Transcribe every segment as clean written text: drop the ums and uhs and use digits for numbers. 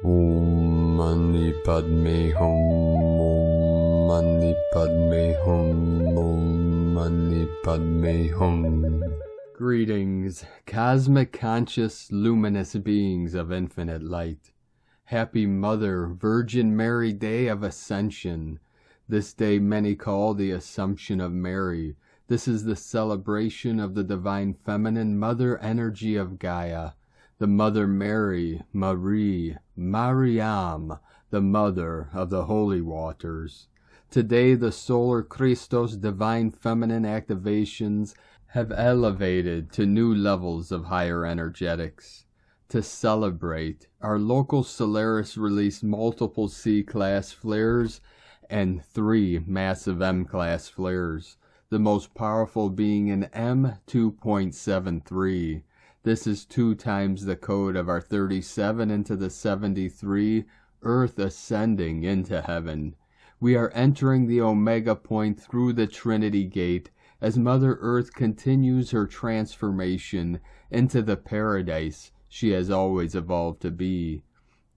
Om Mani Padme Hum. Om Mani Padme Hum. Om Mani Padme Hum. Greetings, cosmic conscious luminous beings of infinite light. Happy Mother Virgin Mary Day of Ascension. This day many call the Assumption of Mary. This is the celebration of the divine feminine mother energy of Gaia. The Mother Mary, MaryAnn M, the Mother of the Holy Waters. Today the Solar Christos divine feminine activations have elevated to new levels of higher energetics. To celebrate, our local Solaris released multiple C-class flares and 3 massive M-class flares, the most powerful being an M2.73. This is 2 times the code of our 37 into the 73, Earth ascending into heaven. We are entering the Omega point through the Trinity Gate as Mother Earth continues her transformation into the paradise she has always evolved to be.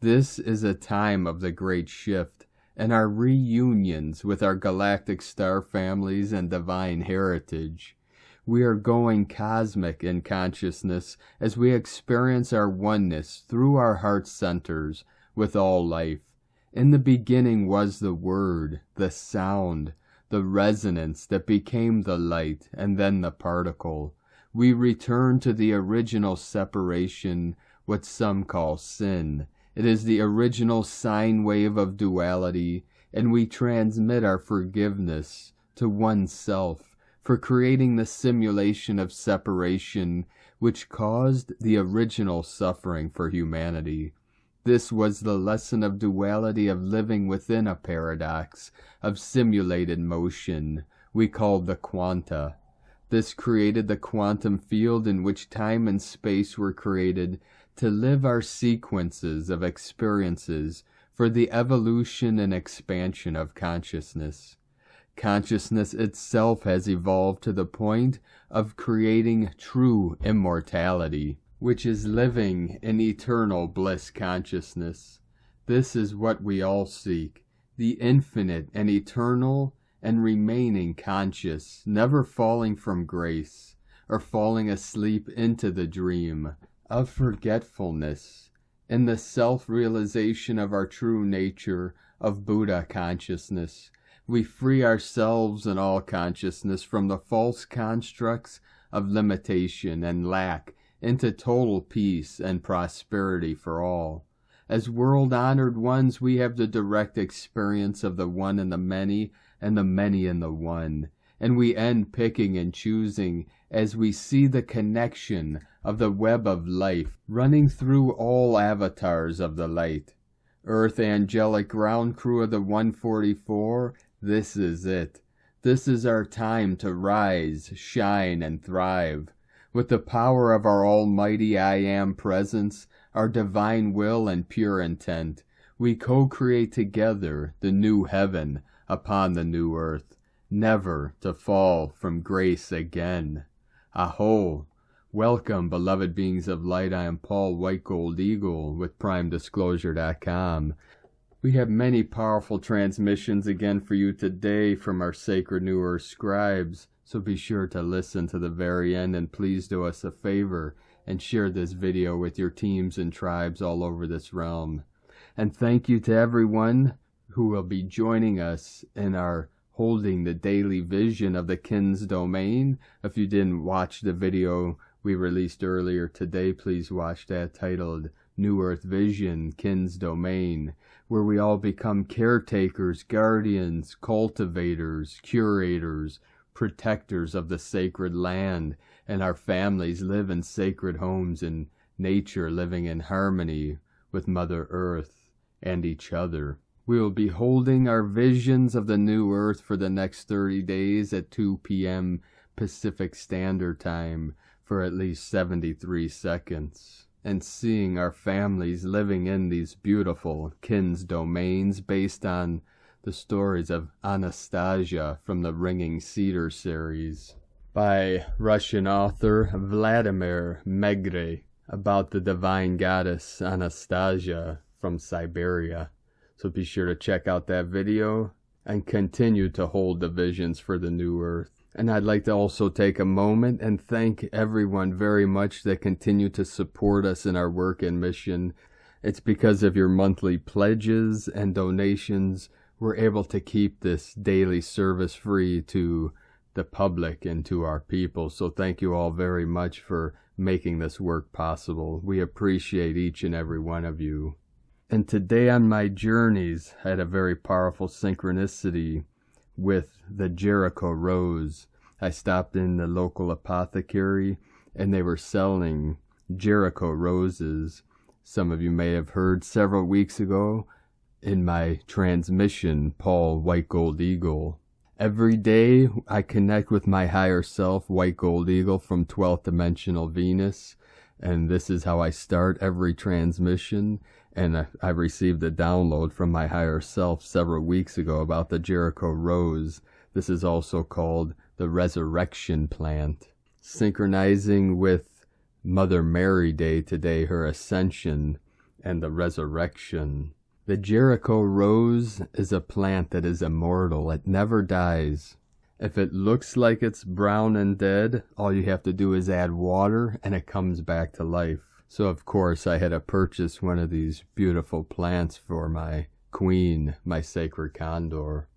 This is a time of the great shift and our reunions with our galactic star families and divine heritage. We are going cosmic in consciousness as we experience our oneness through our heart centers with all life. In the beginning was the Word, the sound, the resonance that became the light and then the particle. We return to the original separation, what some call sin. It is the original sine wave of duality, and we transmit our forgiveness to oneself for creating the simulation of separation which caused the original suffering for humanity. This was the lesson of duality of living within a paradox of simulated motion we called the quanta. This created the quantum field in which time and space were created to live our sequences of experiences for the evolution and expansion of consciousness. Consciousness itself has evolved to the point of creating true immortality, which is living in eternal bliss consciousness. This is what we all seek, the infinite and eternal and remaining conscious, never falling from grace, or falling asleep into the dream of forgetfulness, in the self-realization of our true nature of Buddha consciousness. We free ourselves and all consciousness from the false constructs of limitation and lack into total peace and prosperity for all. As world-honored ones, we have the direct experience of the one in the many and the many in the one, and we end picking and choosing as we see the connection of the web of life running through all avatars of the light. Earth angelic ground crew of the 144, this is it. This is our time to rise, shine, and thrive. With the power of our almighty I Am presence, our divine will and pure intent, we co-create together the new heaven upon the new earth, never to fall from grace again. Aho! Welcome, beloved beings of light. I am Paul White Gold Eagle with PrimeDisclosure.com. We have many powerful transmissions again for you today from our sacred New Earth scribes, so be sure to listen to the very end, and please do us a favor and share this video with your teams and tribes all over this realm. And thank you to everyone who will be joining us in our holding the daily vision of the Kin's domain. If you didn't watch the video we released earlier today, please watch that, titled New Earth Vision, Kin's Domain, where we all become caretakers, guardians, cultivators, curators, protectors of the sacred land, and our families live in sacred homes in nature, living in harmony with Mother Earth and each other. We will be holding our visions of the new Earth for the next 30 days at 2 p.m. Pacific Standard Time for at least 73 seconds, and seeing our families living in these beautiful Kin's domains based on the stories of Anastasia from the Ringing Cedar series by Russian author Vladimir Megre about the divine goddess Anastasia from Siberia. So be sure to check out that video and continue to hold the visions for the new earth. And I'd like to also take a moment and thank everyone very much that continue to support us in our work and mission. It's because of your monthly pledges and donations we're able to keep this daily service free to the public and to our people. So thank you all very much for making this work possible. We appreciate each and every one of you. And today on my journeys, I had a very powerful synchronicity with the Jericho Rose. I stopped in the local apothecary and they were selling Jericho roses. Some of you may have heard several weeks ago in my transmission, Paul White Gold Eagle. Every day I connect with my higher self, White Gold Eagle from 12th dimensional Venus. And this is how I start every transmission. And I received a download from my higher self several weeks ago about the Jericho Rose. This is also called the Resurrection Plant. Synchronizing with Mother Mary Day today, her ascension and the resurrection. The Jericho Rose is a plant that is immortal. It never dies. If it looks like it's brown and dead, all you have to do is add water and it comes back to life. So of course I had to purchase one of these beautiful plants for my queen, my sacred Condor.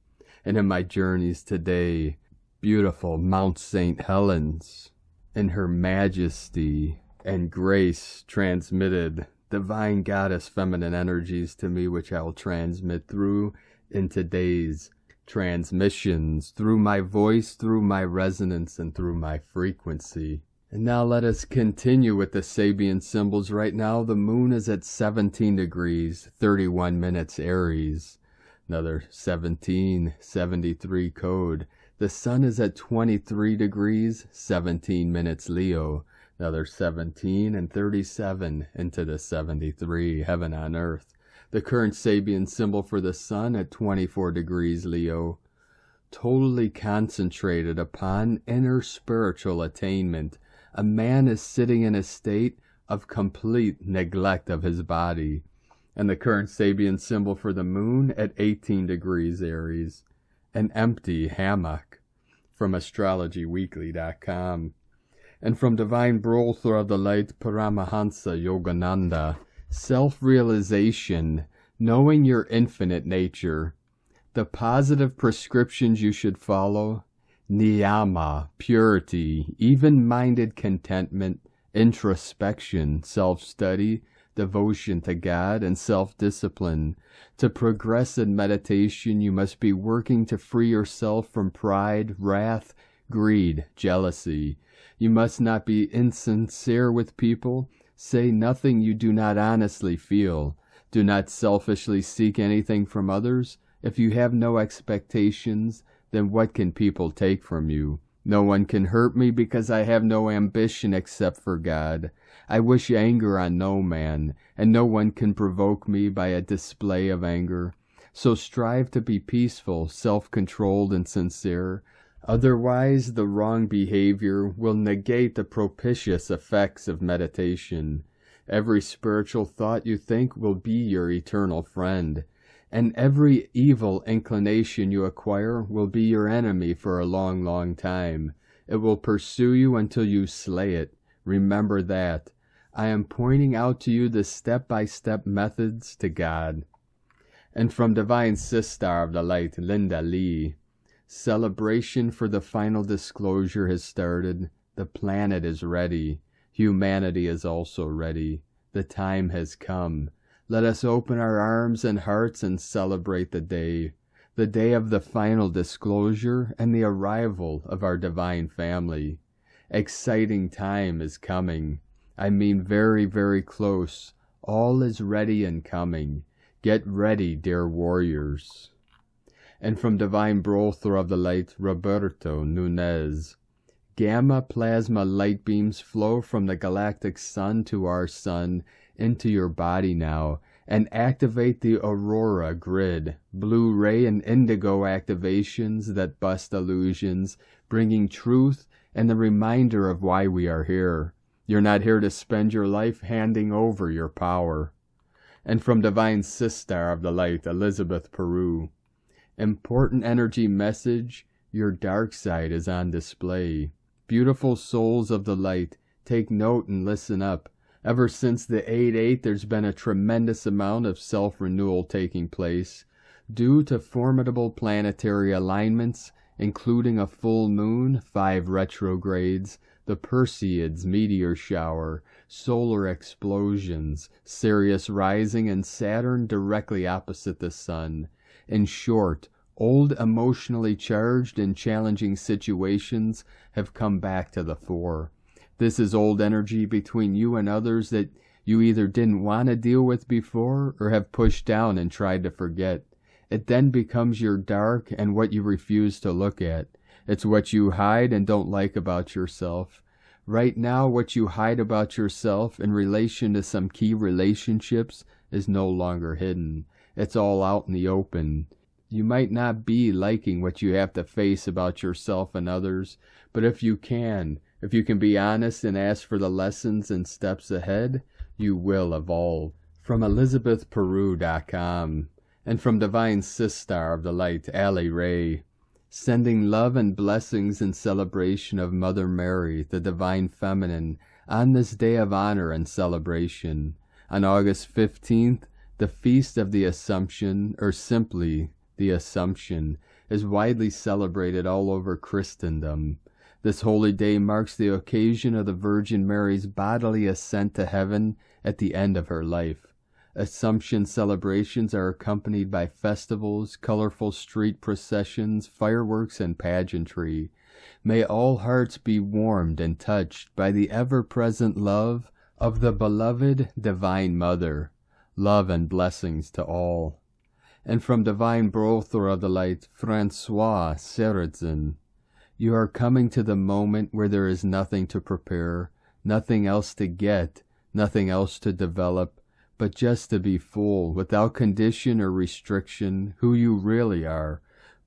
And in my journeys today, beautiful Mount St. Helens, in her majesty and grace, transmitted divine goddess feminine energies to me, which I will transmit through in today's transmissions, through my voice, through my resonance, and through my frequency. And now let us continue with the Sabian symbols. Right now the moon is at 17 degrees, 31 minutes Aries. Another 1773 code. The sun is at 23 degrees, 17 minutes Leo. Another 17 and 37 into the 73, heaven on earth. The current Sabian symbol for the sun at 24 degrees Leo. Totally concentrated upon inner spiritual attainment. A man is sitting in a state of complete neglect of his body. And the current Sabian symbol for the moon at 18 degrees Aries. An empty hammock. From astrologyweekly.com. And from Divine Brother of the Light, Paramahansa Yogananda, self-realization, knowing your infinite nature, the positive prescriptions you should follow, niyama, purity, even-minded contentment, introspection, self-study, devotion to God, and self-discipline. To progress in meditation, you must be working to free yourself from pride, wrath, greed, jealousy. You must not be insincere with people. Say nothing you do not honestly feel. Do not selfishly seek anything from others. If you have no expectations, then what can people take from you? No one can hurt me because I have no ambition except for God. I wish anger on no man, and no one can provoke me by a display of anger. So strive to be peaceful, self-controlled, and sincere. Otherwise, the wrong behavior will negate the propitious effects of meditation. Every spiritual thought you think will be your eternal friend, and every evil inclination you acquire will be your enemy for a long, long time. It will pursue you until you slay it. Remember that. I am pointing out to you the step-by-step methods to God. And from Divine Sister of the Light, Linda Lee, celebration for the final disclosure has started. The planet is ready. Humanity is also ready. The time has come. Let us open our arms and hearts and celebrate the day of the final disclosure and the arrival of our divine family. Exciting time is coming. I mean very, very close. All is ready and coming. Get ready, dear warriors. And from Divine Brother of the Light, Roberto Nunez, gamma plasma light beams flow from the galactic sun to our sun into your body now, and activate the aurora grid, blue ray and indigo activations that bust illusions, bringing truth and the reminder of why we are here. You're not here to spend your life handing over your power. And from Divine Sistar of the Light, Elizabeth Peru. Important energy message, your dark side is on display. Beautiful souls of the light, take note and listen up. Ever since the 8-8, there's been a tremendous amount of self-renewal taking place, due to formidable planetary alignments, including a full moon, 5 retrogrades, the Perseids meteor shower, solar explosions, Sirius rising, and Saturn directly opposite the Sun. In short, old emotionally charged and challenging situations have come back to the fore. This is old energy between you and others that you either didn't want to deal with before or have pushed down and tried to forget. It then becomes your dark and what you refuse to look at. It's what you hide and don't like about yourself. Right now, what you hide about yourself in relation to some key relationships is no longer hidden. It's all out in the open. You might not be liking what you have to face about yourself and others, but if you can be honest and ask for the lessons and steps ahead, you will evolve. From ElizabethPeru.com and from Divine Sistar of the Light, Ali Ray. Sending love and blessings in celebration of Mother Mary, the Divine Feminine, on this day of honor and celebration. On August 15th, the Feast of the Assumption, or simply the Assumption, is widely celebrated all over Christendom. This holy day marks the occasion of the Virgin Mary's bodily ascent to heaven at the end of her life. Assumption celebrations are accompanied by festivals, colorful street processions, fireworks, and pageantry. May all hearts be warmed and touched by the ever-present love of the beloved Divine Mother. Love and blessings to all. And from Divine Brother of the Light, Francois Seritzin. You are coming to the moment where there is nothing to prepare, nothing else to get, nothing else to develop, but just to be full, without condition or restriction, who you really are.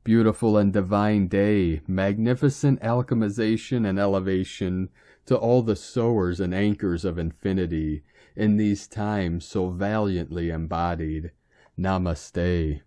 Beautiful and divine day, magnificent alchemization and elevation to all the sowers and anchors of infinity, in these times so valiantly embodied. Namaste.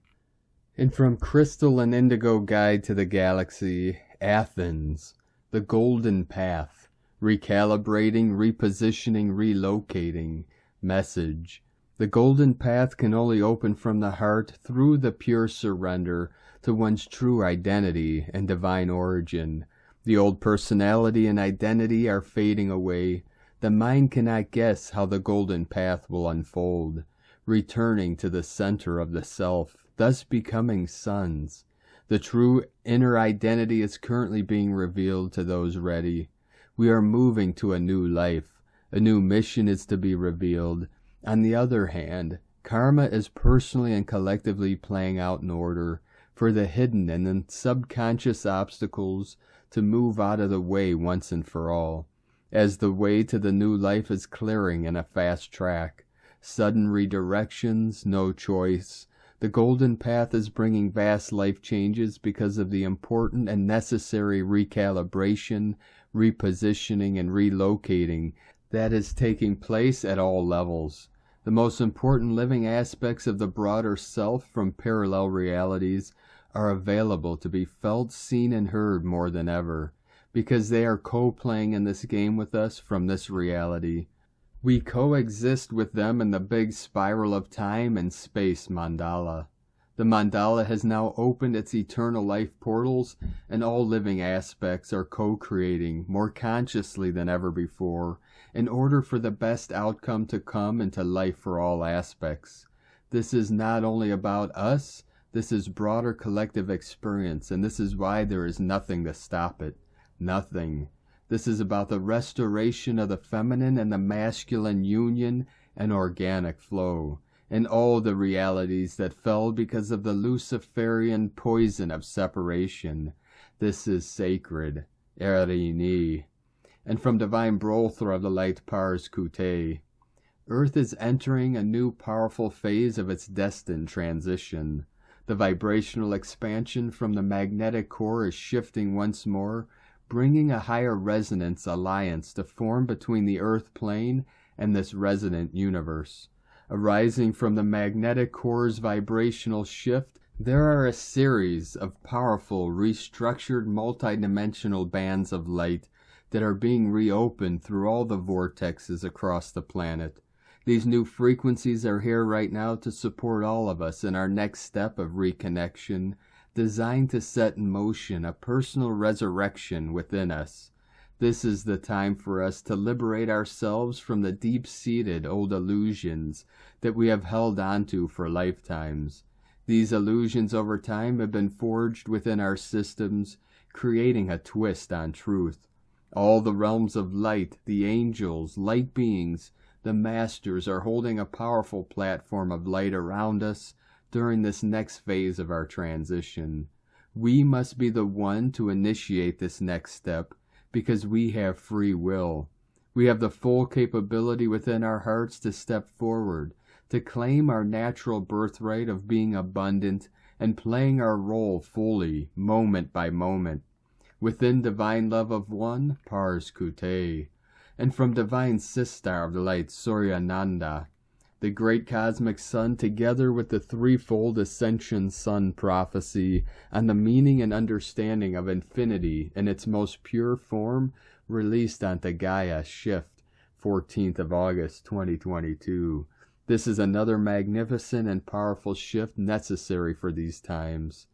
And from Crystal and Indigo Guide to the Galaxy, Athens, the Golden Path, recalibrating, repositioning, relocating, message. The golden path can only open from the heart through the pure surrender to one's true identity and divine origin. The old personality and identity are fading away. The mind cannot guess how the golden path will unfold, returning to the center of the self, thus becoming sons. The true inner identity is currently being revealed to those ready. We are moving to a new life. A new mission is to be revealed. On the other hand, karma is personally and collectively playing out in order for the hidden and the subconscious obstacles to move out of the way once and for all, as the way to the new life is clearing in a fast track. Sudden redirections, no choice. The golden path is bringing vast life changes because of the important and necessary recalibration, repositioning, and relocating that is taking place at all levels. The most important living aspects of the broader self from parallel realities are available to be felt, seen, and heard more than ever, because they are co-playing in this game with us from this reality. We coexist with them in the big spiral of time and space mandala. The mandala has now opened its eternal life portals, and all living aspects are co-creating more consciously than ever before, in order for the best outcome to come into life for all aspects. This is not only about us, this is broader collective experience, and this is why there is nothing to stop it. Nothing. This is about the restoration of the feminine and the masculine union and organic flow, and all the realities that fell because of the Luciferian poison of separation. This is sacred. Adriane. And from Divine Brother of the Light, Pars Kute. Earth is entering a new powerful phase of its destined transition. The vibrational expansion from the magnetic core is shifting once more, bringing a higher resonance alliance to form between the Earth plane and this resonant universe. Arising from the magnetic core's vibrational shift, there are a series of powerful, restructured, multidimensional bands of light that are being reopened through all the vortexes across the planet. These new frequencies are here right now to support all of us in our next step of reconnection, designed to set in motion a personal resurrection within us. This is the time for us to liberate ourselves from the deep-seated old illusions that we have held onto for lifetimes. These illusions over time have been forged within our systems, creating a twist on truth. All the realms of light, the angels, light beings, the masters are holding a powerful platform of light around us during this next phase of our transition. We must be the one to initiate this next step because we have free will. We have the full capability within our hearts to step forward, to claim our natural birthright of being abundant and playing our role fully, moment by moment. Within divine love of one, Pars Kute, and from divine sister of the light, Suryananda, the great cosmic sun, together with the threefold ascension sun prophecy on the meaning and understanding of infinity in its most pure form, released onto Gaia Shift, 14th of August, 2022. This is another magnificent and powerful shift necessary for these times.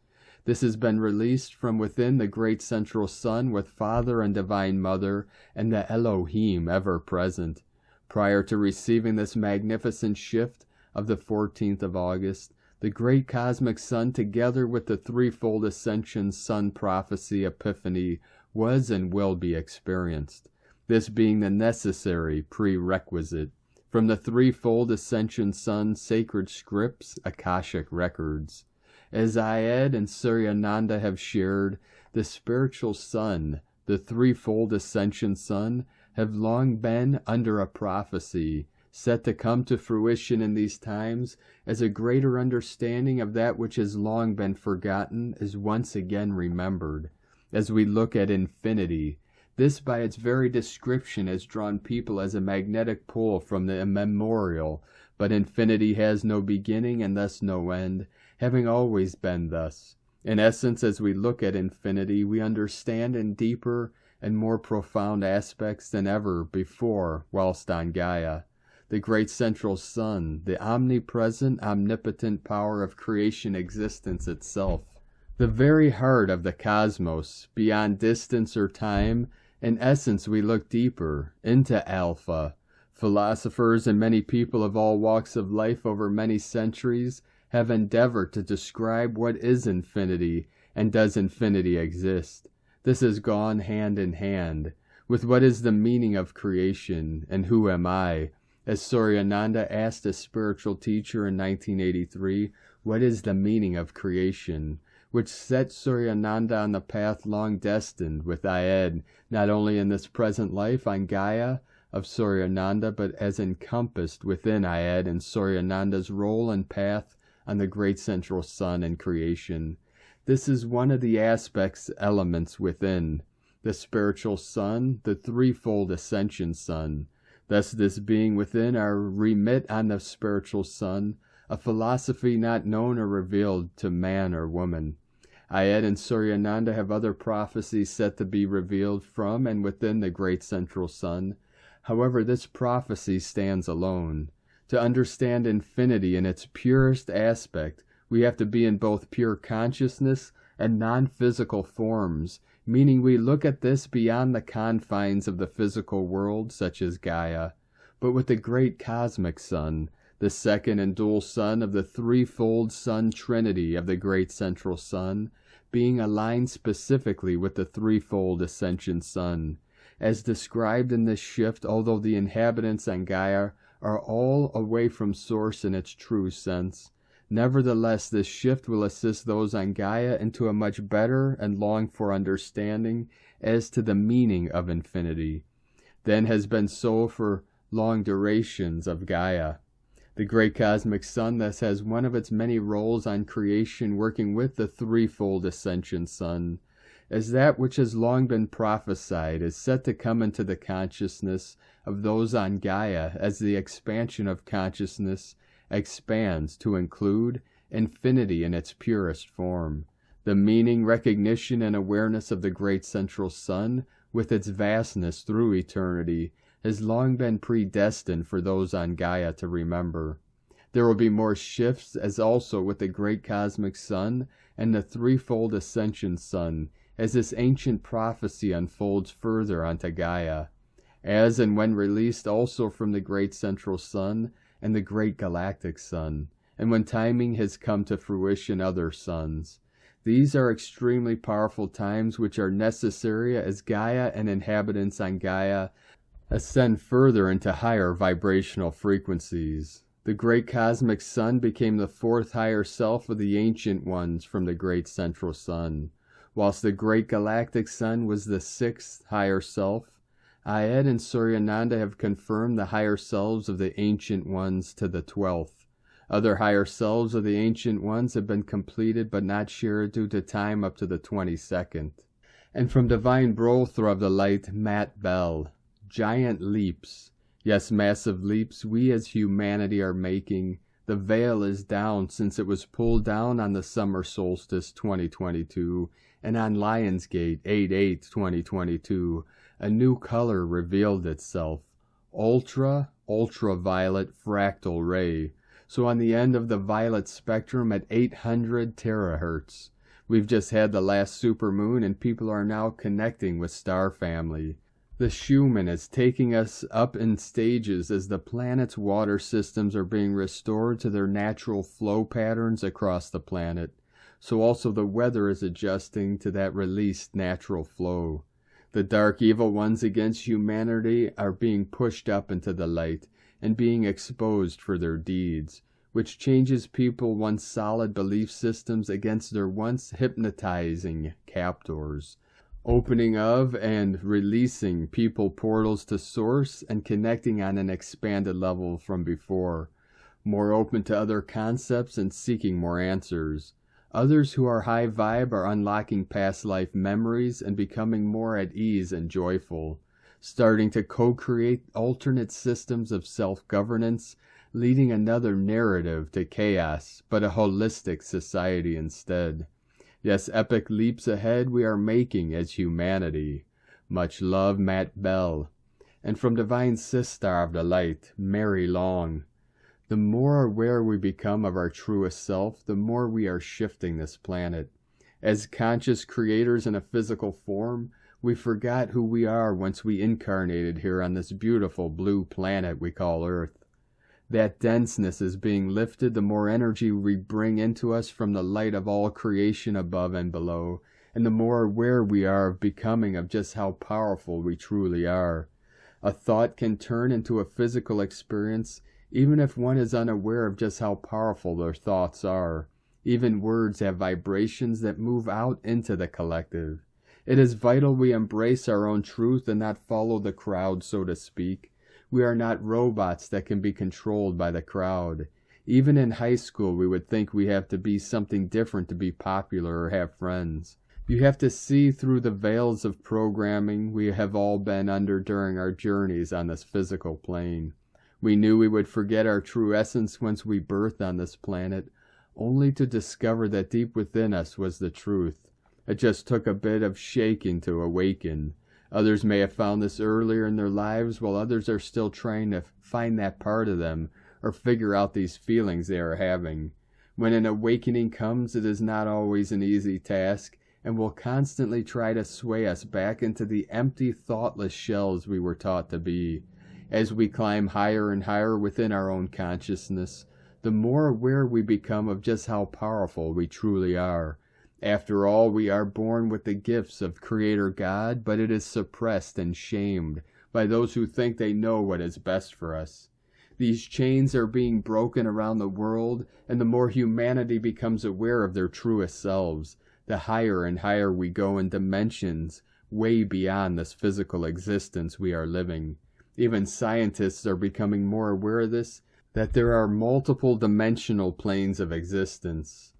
This has been released from within the great central sun with Father and Divine Mother and the Elohim ever present. Prior to receiving this magnificent shift of the 14th of August, the great cosmic sun, together with the threefold ascension sun prophecy epiphany, was and will be experienced, this being the necessary prerequisite from the threefold ascension sun sacred scripts, Akashic records. As Ayed and Suryananda have shared, the spiritual sun, the threefold ascension sun, have long been under a prophecy, set to come to fruition in these times as a greater understanding of that which has long been forgotten is once again remembered. As we look at infinity, this by its very description has drawn people as a magnetic pull from the immemorial, but infinity has no beginning and thus no end, having always been thus. In essence, as we look at infinity, we understand in deeper and more profound aspects than ever before whilst on Gaia. The great central sun, the omnipresent, omnipotent power of creation existence itself. The very heart of the cosmos, beyond distance or time. In essence, we look deeper into Alpha. Philosophers and many people of all walks of life over many centuries have endeavored to describe what is infinity and does infinity exist. This has gone hand in hand with what is the meaning of creation and who am I? As Suryananda asked a spiritual teacher in 1983, what is the meaning of creation? Which set Suryananda on the path long destined with Ayed, not only in this present life on Gaia of Suryananda, but as encompassed within Ayed and Suryananda's role and path on the great central sun and creation. This is one of the elements within the spiritual sun, the threefold ascension sun. Thus this being within our remit on the spiritual sun, a philosophy not known or revealed to man or woman. Ayed and Suryananda have other prophecies set to be revealed from and within the great central sun. However, this prophecy stands alone. To understand infinity in its purest aspect, we have to be in both pure consciousness and non-physical forms, meaning we look at this beyond the confines of the physical world, such as Gaia, but with the great cosmic sun, the second and dual sun of the threefold sun trinity of the great central sun, being aligned specifically with the threefold ascension sun. As described in this shift, although the inhabitants on Gaia are all away from source in its true sense, nevertheless this shift will assist those on Gaia into a much better and longed-for understanding as to the meaning of infinity than has been so for long durations of Gaia. The great cosmic sun thus has one of its many roles on creation, working with the threefold ascension sun, as that which has long been prophesied is set to come into the consciousness of those on Gaia as the expansion of consciousness expands to include infinity in its purest form. The meaning, recognition, and awareness of the great central sun, with its vastness through eternity, has long been predestined for those on Gaia to remember. There will be more shifts, as also with the great cosmic sun and the threefold ascension sun, as this ancient prophecy unfolds further onto Gaia, as and when released also from the great central sun and the great galactic sun, and when timing has come to fruition other suns. These are extremely powerful times which are necessary as Gaia and inhabitants on Gaia ascend further into higher vibrational frequencies. The great cosmic sun became the fourth higher self of the ancient ones from the great central sun, whilst the great galactic sun was the sixth higher self. Ayed and Suryananda have confirmed the higher selves of the ancient ones to the 12th. Other higher selves of the ancient ones have been completed but not shared due to time up to the 22nd. And from divine Brothra of the light, Matt Bell, giant leaps, yes, massive leaps, we as humanity are making. The veil is down since it was pulled down on the summer solstice 2022, and on Lionsgate 8/8/2022, a new color revealed itself, ultraviolet fractal ray. So on the end of the violet spectrum at 800 terahertz. We've just had the last supermoon and people are now connecting with star family. The Schumann is taking us up in stages as the planet's water systems are being restored to their natural flow patterns across the planet. So also the weather is adjusting to that released natural flow. The dark evil ones against humanity are being pushed up into the light and being exposed for their deeds, which changes people once solid belief systems against their once hypnotizing captors, opening of and releasing people portals to source and connecting on an expanded level from before, more open to other concepts and seeking more answers. Others who are high vibe are unlocking past life memories and becoming more at ease and joyful, starting to co-create alternate systems of self-governance, leading another narrative to chaos, but a holistic society instead. Yes, epic leaps ahead we are making as humanity. Much love, Matt Bell. And from Divine Sistar of the Light, Mary Long. The more aware we become of our truest self, the more we are shifting this planet. As conscious creators in a physical form, we forgot who we are once we incarnated here on this beautiful blue planet we call Earth. That denseness is being lifted the more energy we bring into us from the light of all creation above and below, and the more aware we are of becoming of just how powerful we truly are. A thought can turn into a physical experience even if one is unaware of just how powerful their thoughts are. Even words have vibrations that move out into the collective. It is vital we embrace our own truth and not follow the crowd, so to speak. We are not robots that can be controlled by the crowd. Even in high school, we would think we have to be something different to be popular or have friends. You have to see through the veils of programming we have all been under during our journeys on this physical plane. We knew we would forget our true essence once we birthed on this planet, only to discover that deep within us was the truth. It just took a bit of shaking to awaken. Others may have found this earlier in their lives, while others are still trying to find that part of them or figure out these feelings they are having. When an awakening comes, it is not always an easy task and will constantly try to sway us back into the empty, thoughtless shells we were taught to be. As we climb higher and higher within our own consciousness, the more aware we become of just how powerful we truly are. After all, we are born with the gifts of Creator God, but it is suppressed and shamed by those who think they know what is best for us. These chains are being broken around the world, and the more humanity becomes aware of their truest selves, the higher and higher we go in dimensions way beyond this physical existence we are living. Even scientists are becoming more aware of this, that there are multiple dimensional planes of existence,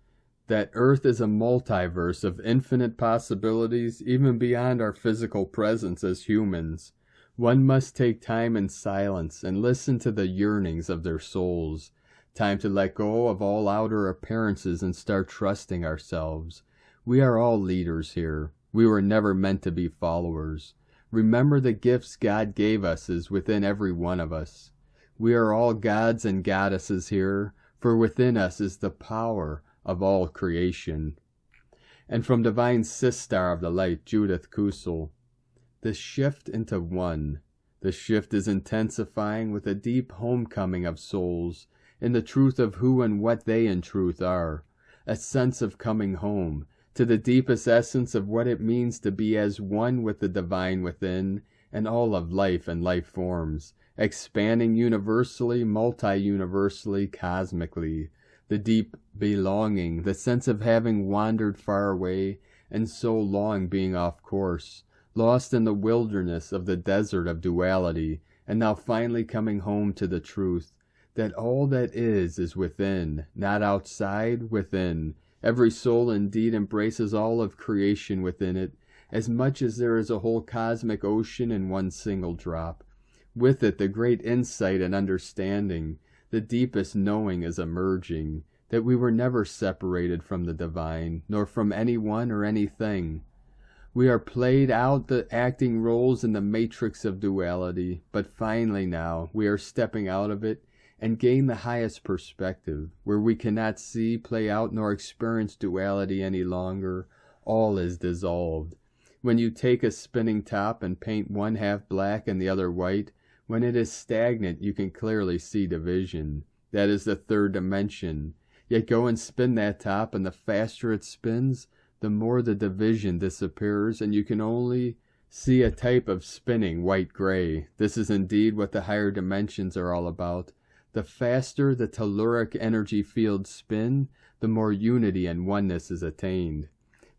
that Earth is a multiverse of infinite possibilities even beyond our physical presence as humans. One must take time in silence and listen to the yearnings of their souls. Time to let go of all outer appearances and start trusting ourselves. We are all leaders here. We were never meant to be followers. Remember the gifts God gave us is within every one of us. We are all gods and goddesses here, for within us is the power of all creation. And from divine Sistar of the Light, Judith Kusel, the shift into one. The shift is intensifying with a deep homecoming of souls in the truth of who and what they in truth are. A sense of coming home to the deepest essence of what it means to be as one with the divine within and all of life and life forms, expanding universally, multi-universally, cosmically. The deep belonging, the sense of having wandered far away and so long being off course, lost in the wilderness of the desert of duality, and now finally coming home to the truth that all that is within, not outside, within. Every soul indeed embraces all of creation within it, as much as there is a whole cosmic ocean in one single drop. With it the great insight and understanding, the deepest knowing is emerging, that we were never separated from the divine, nor from anyone or anything. We are played out the acting roles in the matrix of duality, but finally now we are stepping out of it and gain the highest perspective, where we cannot see, play out, nor experience duality any longer. All is dissolved. When you take a spinning top and paint one half black and the other white, when it is stagnant you can clearly see division. That is the third dimension. Yet go and spin that top, and the faster it spins, the more the division disappears, and you can only see a type of spinning white-gray. This is indeed what the higher dimensions are all about. The faster the telluric energy fields spin, the more unity and oneness is attained.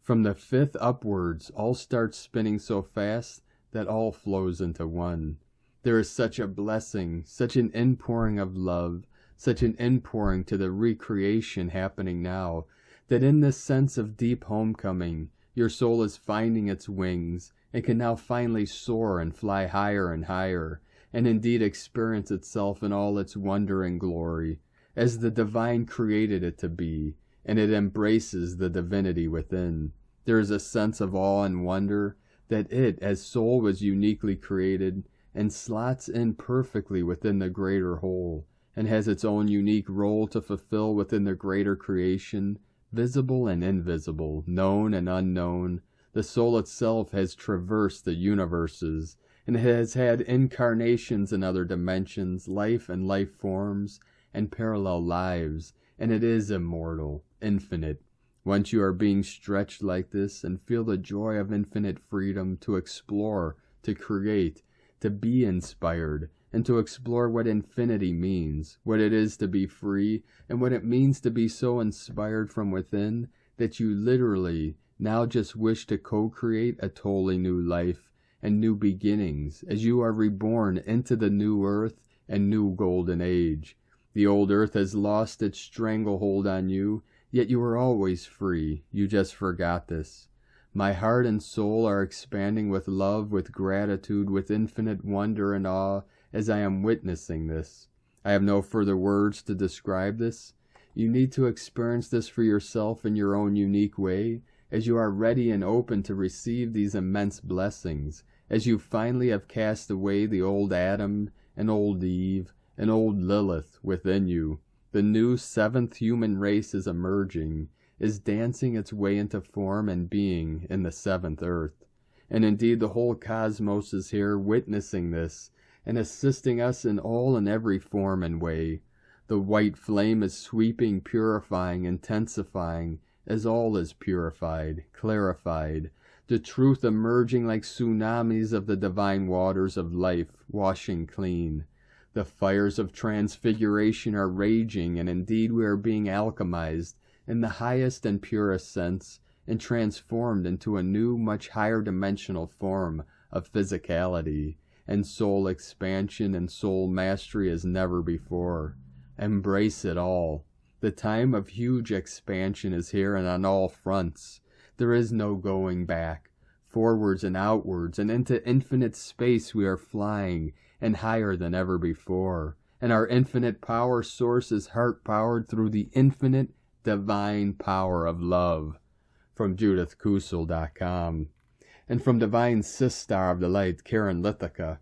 From the fifth upwards, all start spinning so fast that all flows into one. There is such a blessing, such an inpouring of love, such an inpouring to the recreation happening now, that in this sense of deep homecoming, your soul is finding its wings, and can now finally soar and fly higher and higher, and indeed experience itself in all its wonder and glory, as the divine created it to be, and it embraces the divinity within. There is a sense of awe and wonder that it, as soul, was uniquely created, and slots in perfectly within the greater whole, and has its own unique role to fulfill within the greater creation, visible and invisible, known and unknown. The soul itself has traversed the universes, and has had incarnations in other dimensions, life and life forms, and parallel lives, and it is immortal, infinite. Once you are being stretched like this, and feel the joy of infinite freedom to explore, to create, to be inspired, and to explore what infinity means, what it is to be free, and what it means to be so inspired from within, that you literally now just wish to co-create a totally new life, and new beginnings, as you are reborn into the new earth and new golden age. The old earth has lost its stranglehold on you, yet you are always free. You just forgot this. My heart and soul are expanding with love, with gratitude, with infinite wonder and awe, as I am witnessing this. I have no further words to describe this. You need to experience this for yourself in your own unique way, as you are ready and open to receive these immense blessings, as you finally have cast away the old Adam and old Eve and old Lilith within you. The new seventh human race is emerging, is dancing its way into form and being in the seventh earth. And indeed the whole cosmos is here witnessing this, and assisting us in all and every form and way. The white flame is sweeping, purifying, intensifying, as all is purified, clarified, the truth emerging like tsunamis of the divine waters of life, washing clean. The fires of transfiguration are raging, and indeed we are being alchemized in the highest and purest sense, and transformed into a new, much higher dimensional form of physicality, and soul expansion and soul mastery as never before. Embrace it all. The time of huge expansion is here, and on all fronts. There is no going back. Forwards and outwards and into infinite space we are flying, and higher than ever before. and our infinite power source is heart-powered through the infinite divine power of love. From JudithKusel.com. And from Divine Sister of the Light, Karen Lithica,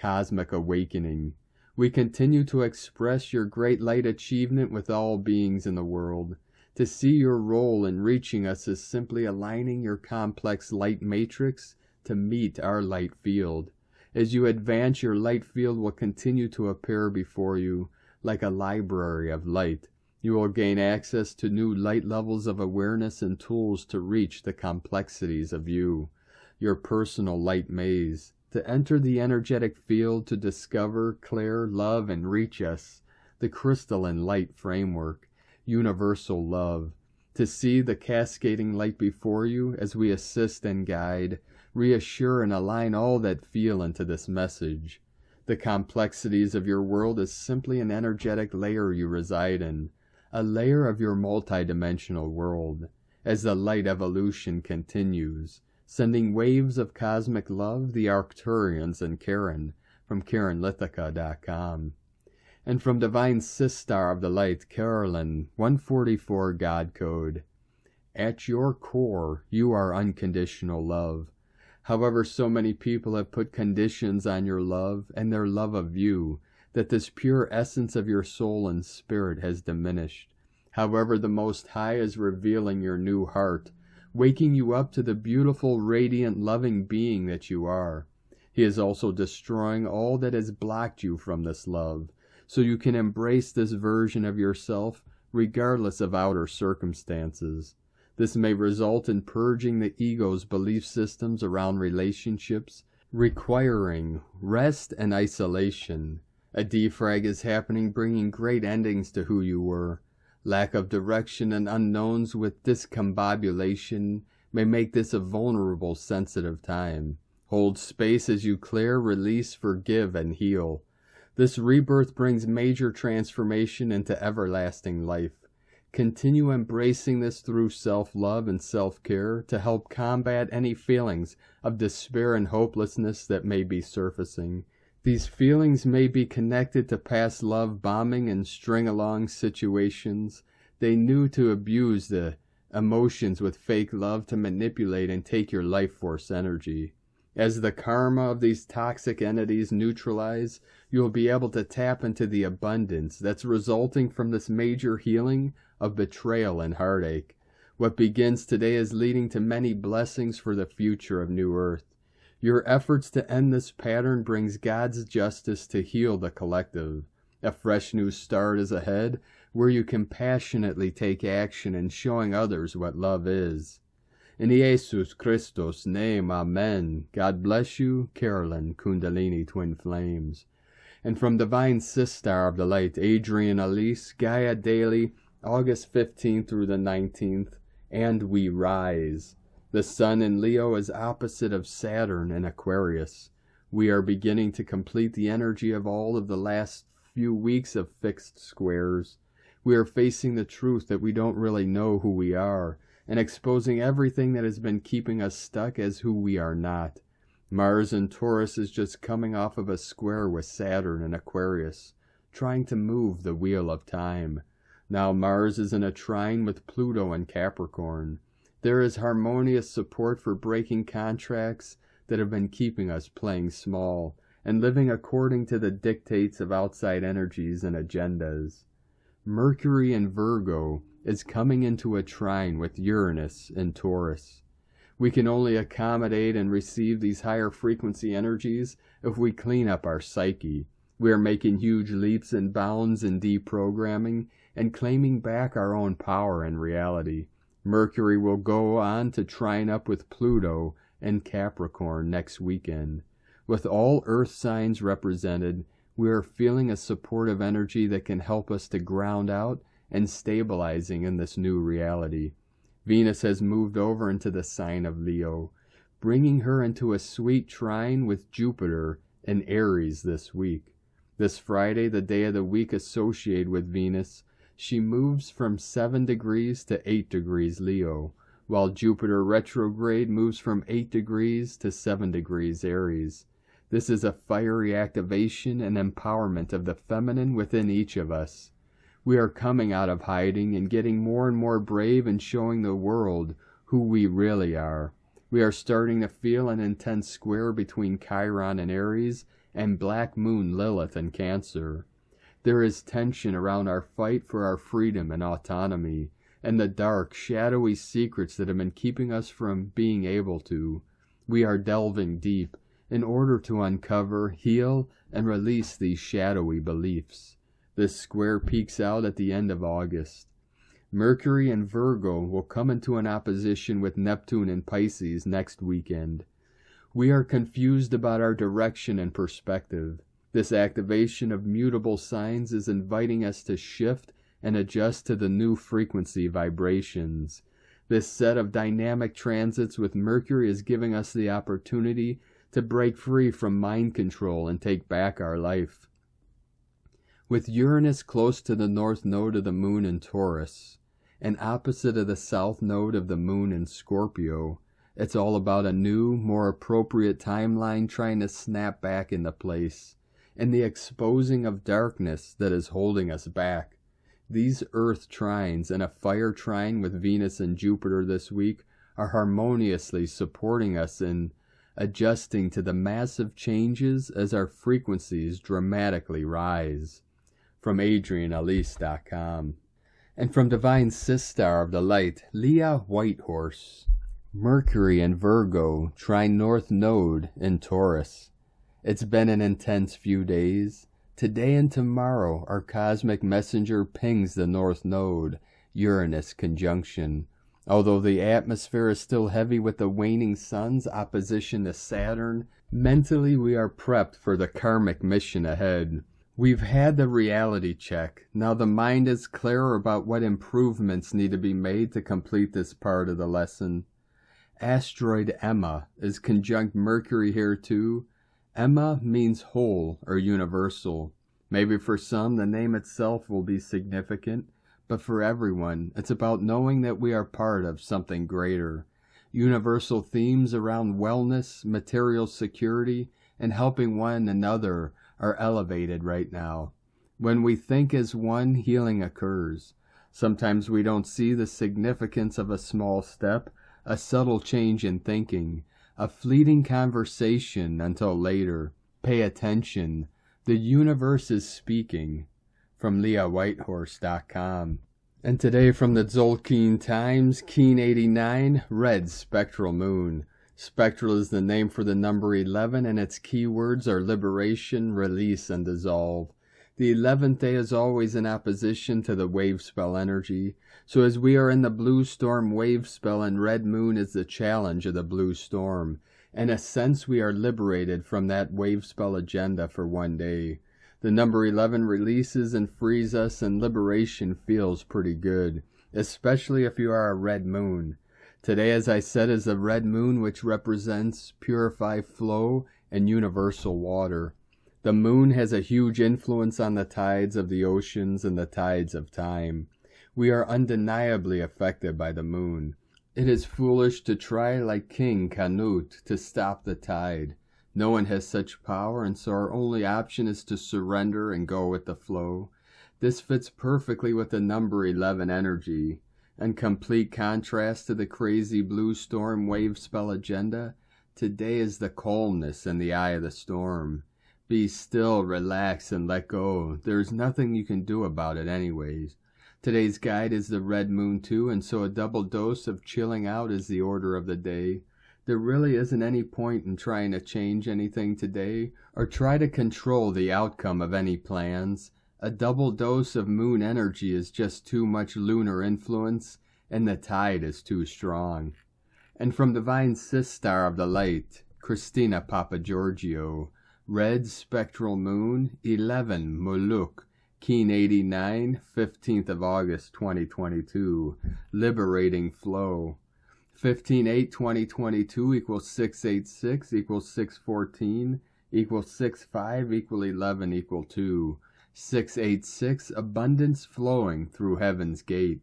Cosmic Awakening. We continue to express your great light achievement with all beings in the world. To see your role in reaching us is simply aligning your complex light matrix to meet our light field. As you advance, your light field will continue to appear before you like a library of light. You will gain access to new light levels of awareness and tools to reach the complexities of you, your personal light maze, to enter the energetic field to discover, clear, love, and reach us, the crystalline light framework, universal love, to see the cascading light before you as we assist and guide, reassure and align all that feel into this message. The complexities of your world is simply an energetic layer you reside in, a layer of your multidimensional world, as the light evolution continues, sending waves of cosmic love, the Arcturians and Karen, from KarenLithica.com. And from Divine Sister of the Light, Carolyn, 144 God Code. At your core, you are unconditional love. However, so many people have put conditions on your love and their love of you, that this pure essence of your soul and spirit has diminished. However, the Most High is revealing your new heart, waking you up to the beautiful, radiant, loving being that you are. He is also destroying all that has blocked you from this love, so you can embrace this version of yourself regardless of outer circumstances. This may result in purging the ego's belief systems around relationships, requiring rest and isolation. A defrag is happening, bringing great endings to who you were. Lack of direction and unknowns with discombobulation may make this a vulnerable, sensitive time. Hold space as you clear, release, forgive, and heal. This rebirth brings major transformation into everlasting life. Continue embracing this through self-love and self-care to help combat any feelings of despair and hopelessness that may be surfacing. These feelings may be connected to past love bombing and string-along situations. They knew to abuse the emotions with fake love to manipulate and take your life force energy. As the karma of these toxic entities neutralize, you will be able to tap into the abundance that's resulting from this major healing of betrayal and heartache. What begins today is leading to many blessings for the future of New Earth. Your efforts to end this pattern brings God's justice to heal the collective. A fresh new start is ahead, where you compassionately take action in showing others what love is. In Jesus Christos' name, Amen. God bless you, Carolyn, Kundalini Twin Flames. And from Divine Sister of the Light, Adriane Elyse, Gaia Daily, August 15th through the 19th, and we rise. The Sun in Leo is opposite of Saturn in Aquarius. We are beginning to complete the energy of all of the last few weeks of fixed squares. We are facing the truth that we don't really know who we are, and exposing everything that has been keeping us stuck as who we are not. Mars in Taurus is just coming off of a square with Saturn in Aquarius, trying to move the wheel of time. Now Mars is in a trine with Pluto in Capricorn. There is harmonious support for breaking contracts that have been keeping us playing small and living according to the dictates of outside energies and agendas. Mercury in Virgo is coming into a trine with Uranus in Taurus. We can only accommodate and receive these higher frequency energies if we clean up our psyche. We are making huge leaps and bounds in deprogramming and claiming back our own power and reality. Mercury will go on to trine up with Pluto and Capricorn next weekend. With all Earth signs represented, we are feeling a supportive energy that can help us to ground out and stabilizing in this new reality. Venus has moved over into the sign of Leo, bringing her into a sweet trine with Jupiter and Aries this week. This Friday, the day of the week associated with Venus, she moves from 7 degrees to 8 degrees Leo, while Jupiter retrograde moves from 8 degrees to 7 degrees Aries. This is a fiery activation and empowerment of the feminine within each of us. We are coming out of hiding and getting more and more brave and showing the world who we really are. We are starting to feel an intense square between Chiron and Aries and Black Moon Lilith and Cancer. There is tension around our fight for our freedom and autonomy, and the dark, shadowy secrets that have been keeping us from being able to. We are delving deep in order to uncover, heal, and release these shadowy beliefs. This square peaks out at the end of August. Mercury and Virgo will come into an opposition with Neptune and Pisces next weekend. We are confused about our direction and perspective. This activation of mutable signs is inviting us to shift and adjust to the new frequency vibrations. This set of dynamic transits with Mercury is giving us the opportunity to break free from mind control and take back our life. With Uranus close to the north node of the moon in Taurus, and opposite of the south node of the moon in Scorpio, it's all about a new, more appropriate timeline trying to snap back into place, and the exposing of darkness that is holding us back. These Earth trines and a fire trine with Venus and Jupiter this week are harmoniously supporting us in adjusting to the massive changes as our frequencies dramatically rise. From AdrianeElyse.com. And from Divine Sistar of the Light, Leah Whitehorse. Mercury and Virgo trine North Node in Taurus. It's been an intense few days. Today and tomorrow, our cosmic messenger pings the North Node, Uranus conjunction. Although the atmosphere is still heavy with the waning sun's opposition to Saturn, mentally we are prepped for the karmic mission ahead. We've had the reality check. Now the mind is clearer about what improvements need to be made to complete this part of the lesson. Asteroid Emma is conjunct Mercury here too. Emma means whole or universal. Maybe for some the name itself will be significant, but for everyone it's about knowing that we are part of something greater. Universal themes around wellness, material security, and helping one another are elevated right now. When we think as one, healing occurs. Sometimes we don't see the significance of a small step, a subtle change in thinking, a fleeting conversation until later. Pay attention. The universe is speaking. From LeahWhitehorse.com. And today from the Tzolk'in Times, Keen 89, Red Spectral Moon. Spectral is the name for the number 11, and its keywords are liberation, release, and dissolve. The 11th day is always in opposition to the wave spell energy, so as we are in the blue storm wave spell and red moon is the challenge of the blue storm. In a sense, we are liberated from that wave spell agenda for one day. The number 11 releases and frees us, and liberation feels pretty good, especially if you are a red moon. Today, as I said, is the red moon, which represents purify flow and universal water. The moon has a huge influence on the tides of the oceans and the tides of time. We are undeniably affected by the moon. It is foolish to try like King Canute to stop the tide. No one has such power, and so our only option is to surrender and go with the flow. This fits perfectly with the number 11 energy. In complete contrast to the crazy blue storm wave spell agenda, today is the calmness in the eye of the storm. Be still, relax, and let go. There is nothing you can do about it anyways. Today's guide is the red moon too, and so a double dose of chilling out is the order of the day. There really isn't any point in trying to change anything today, or try to control the outcome of any plans. A double dose of moon energy is just too much lunar influence, and the tide is too strong. And from Divine Sistar of the Light, Christina Papagiorgio, Red Spectral Moon, 11 Muluk, Keen 89, 15th of August 2022, Liberating Flow. 15/8/2022 equals 686 equals 614 equals 65 equal 11 equal 2. 686 Abundance flowing through Heaven's Gate.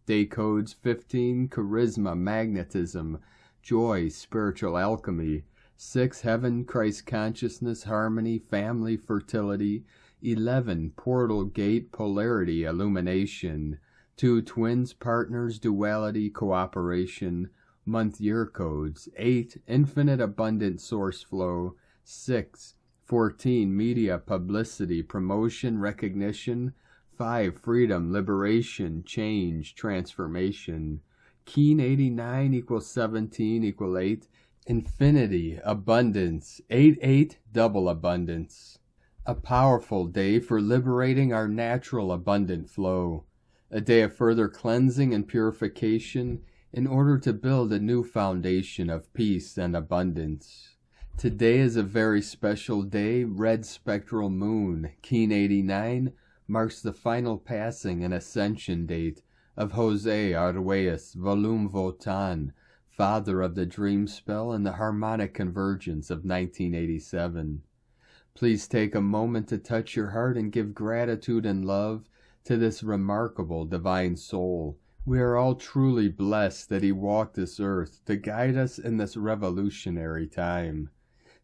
Day codes 15 Charisma, Magnetism, Joy, Spiritual Alchemy. 6. Heaven, Christ consciousness, harmony, family, fertility. 11. Portal, gate, polarity, illumination. 2. Twins, partners, duality, cooperation. Month year codes. 8. Infinite abundant source flow. 6. 14. Media, publicity, promotion, recognition. 5. Freedom, liberation, change, transformation. Keen 89 equals 17 equal 8. Infinity, abundance, 8-8, double abundance. A powerful day for liberating our natural abundant flow. A day of further cleansing and purification in order to build a new foundation of peace and abundance. Today is a very special day. Red spectral moon, Keen 89, marks the final passing and ascension date of Jose Arguelles Volume Votan, father of the dream spell and the harmonic convergence of 1987. Please take a moment to touch your heart and give gratitude and love to this remarkable divine soul. We are all truly blessed that he walked this earth to guide us in this revolutionary time.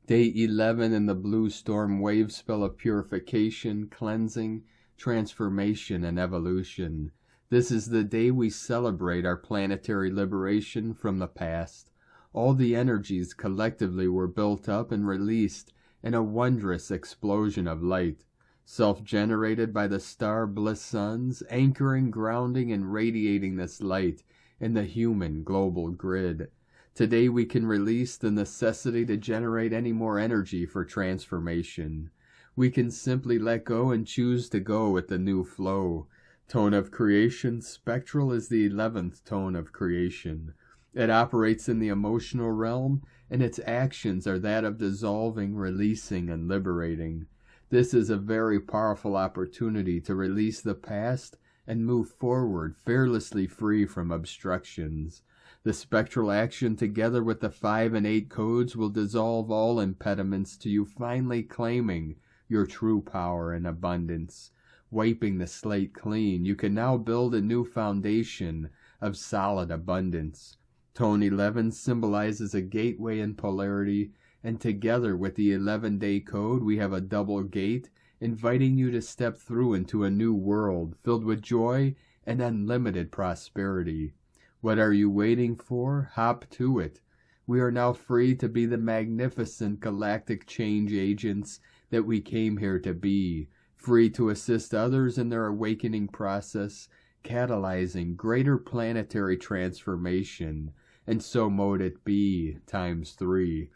Day 11 in the blue storm wave spell of purification, cleansing, transformation, and evolution. This is the day we celebrate our planetary liberation from the past. All the energies collectively were built up and released in a wondrous explosion of light, self-generated by the star bliss suns, anchoring, grounding, and radiating this light in the human global grid. Today we can release the necessity to generate any more energy for transformation. We can simply let go and choose to go with the new flow. Tone of creation, spectral, is the 11th tone of creation. It operates in the emotional realm, and its actions are that of dissolving, releasing, and liberating. This is a very powerful opportunity to release the past and move forward, fearlessly free from obstructions. The spectral action, together with the 5 and 8 codes, will dissolve all impediments to you finally claiming your true power and abundance. Wiping the slate clean, you can now build a new foundation of solid abundance. Tone 11 symbolizes a gateway in polarity, and together with the 11-day code, we have a double gate, inviting you to step through into a new world filled with joy and unlimited prosperity. What are you waiting for? Hop to it. We are now free to be the magnificent galactic change agents that we came here to be. Free to assist others in their awakening process, catalyzing greater planetary transformation, and so mote it be, ×3.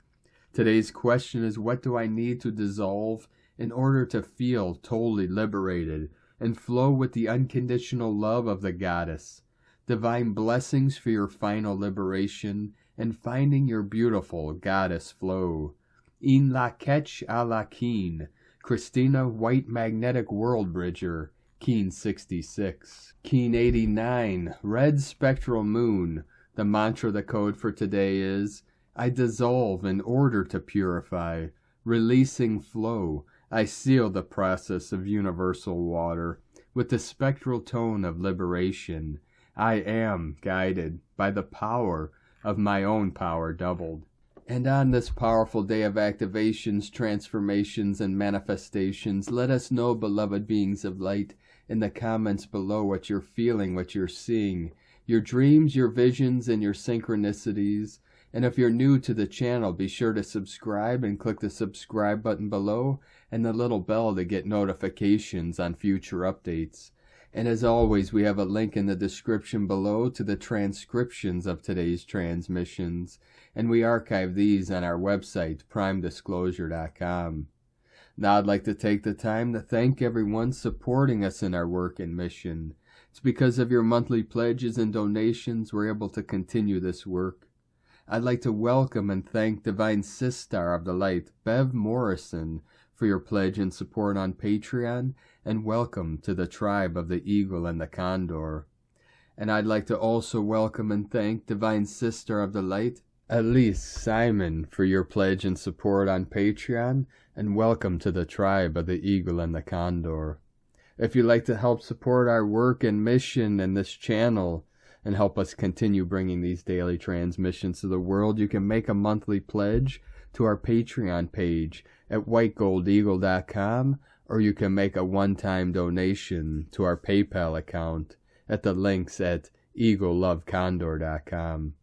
Today's question is, what do I need to dissolve in order to feel totally liberated and flow with the unconditional love of the goddess? Divine blessings for your final liberation and finding your beautiful goddess flow. In la ketch a la keen. Christina, White Magnetic World Bridger, Keen 66. Keen 89, Red Spectral Moon. The mantra, the code for today is, I dissolve in order to purify. Releasing flow, I seal the process of universal water with the spectral tone of liberation. I am guided by the power of my own power doubled. And on this powerful day of activations, transformations, and manifestations, let us know, beloved beings of light, in the comments below what you're feeling, what you're seeing, your dreams, your visions, and your synchronicities. And if you're new to the channel, be sure to subscribe and click the subscribe button below and the little bell to get notifications on future updates. And as always, we have a link in the description below to the transcriptions of today's transmissions, and we archive these on our website, primedisclosure.com. Now I'd like to take the time to thank everyone supporting us in our work and mission. It's because of your monthly pledges and donations we're able to continue this work. I'd like to welcome and thank Divine Sistar of the Light, Bev Morrison, for your pledge and support on Patreon, and welcome to the tribe of the Eagle and the Condor. And I'd like to also welcome and thank Divine Sister of the Light, Elyse Simon, for your pledge and support on Patreon, and welcome to the tribe of the Eagle and the Condor. If you'd like to help support our work and mission and this channel, and help us continue bringing these daily transmissions to the world, you can make a monthly pledge to our Patreon page at whitegoldeagle.com, or you can make a one-time donation to our PayPal account at the links at eaglelovecondor.com.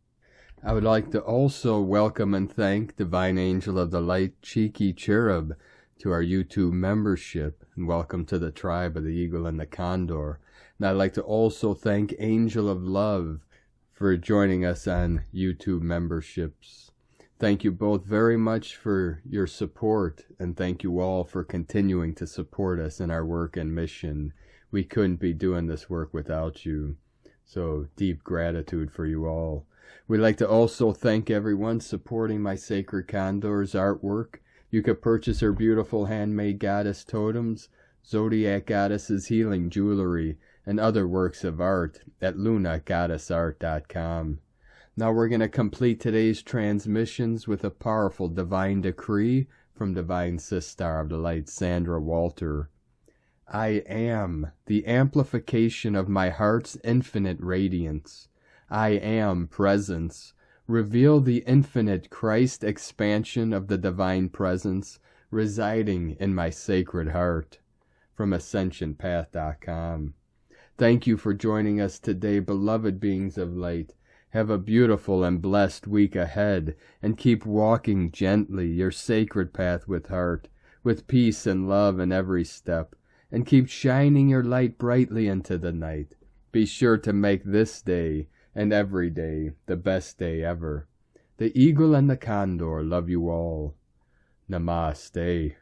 I would like to also welcome and thank Divine Angel of the Light, Cheeky Cherub, to our YouTube membership, and welcome to the tribe of the Eagle and the Condor. And I'd like to also thank Angel of Love for joining us on YouTube memberships. Thank you both very much for your support, and thank you all for continuing to support us in our work and mission. We couldn't be doing this work without you, so deep gratitude for you all. We'd like to also thank everyone supporting my Sacred Condor's artwork. You could purchase her beautiful handmade goddess totems, Zodiac Goddesses healing jewelry, and other works of art at lunagoddessart.com. Now we're going to complete today's transmissions with a powerful divine decree from Divine Sister of the Light, Sandra Walter. I am the amplification of my heart's infinite radiance. I am presence. Reveal the infinite Christ expansion of the divine presence residing in my sacred heart. From ascensionpath.com. Thank you for joining us today, beloved beings of light. Have a beautiful and blessed week ahead, and keep walking gently your sacred path with heart, with peace and love in every step, and keep shining your light brightly into the night. Be sure to make this day and every day the best day ever. The Eagle and the Condor love you all. Namaste.